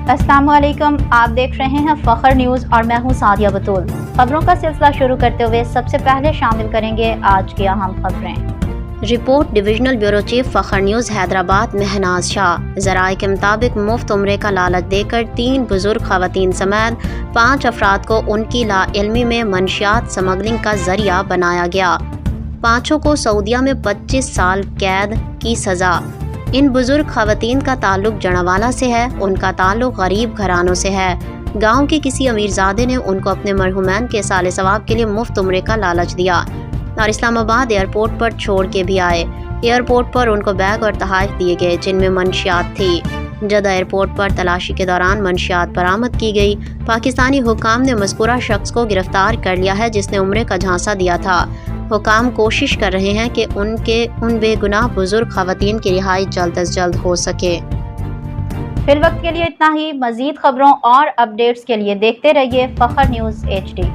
अस्सलाम वालेकुम, आप देख रहे हैं फखर न्यूज़ और मैं हूं सादिया बतूल। खबरों का सिलसिला शुरू करते हुए सबसे पहले शामिल करेंगे आज की अहम खबरें। रिपोर्ट डिविजनल ब्यूरो चीफ फखर न्यूज़ हैदराबाद महनाज शाह। ज़राए के मुताबिक मुफ्त उम्रे का लालच देकर 3 बुजुर्ग खवातीन समेत 5 अफराद को उनकी लाइल्मी में मंशियात स्मगलिंग का जरिया बनाया गया। 5 को सऊदीया में 25 साल कैद की सज़ा। इन बुजुर्ग खवातीन का ताल्लुक जड़ावाला से है। उनका ताल्लुक गरीब घरानों से है। गांव के किसी अमीरजादे ने उनको अपने मरहुमैन के साले सवाब के लिए मुफ्त उम्रे का लालच दिया और इस्लामाबाद एयरपोर्ट पर छोड़ के भी आए। एयरपोर्ट पर उनको बैग और तोहफे दिए गए जिनमें मंशियात थी। जदा एयरपोर्ट पर तलाशी के दौरान मंशियात बरामद की गई। पाकिस्तानी हुकाम ने मज़कूरा शख्स को गिरफ्तार कर लिया है जिसने उम्रे का झांसा दिया था। हुकाम कोशिश कर रहे हैं कि उन बेगुनाह बुजुर्ग खवातीन की रिहाई जल्द अज जल्द हो सके। फिल वक्त के लिए इतना ही। मजीद खबरों और अपडेट्स के लिए देखते रहिए फखर न्यूज़ HD।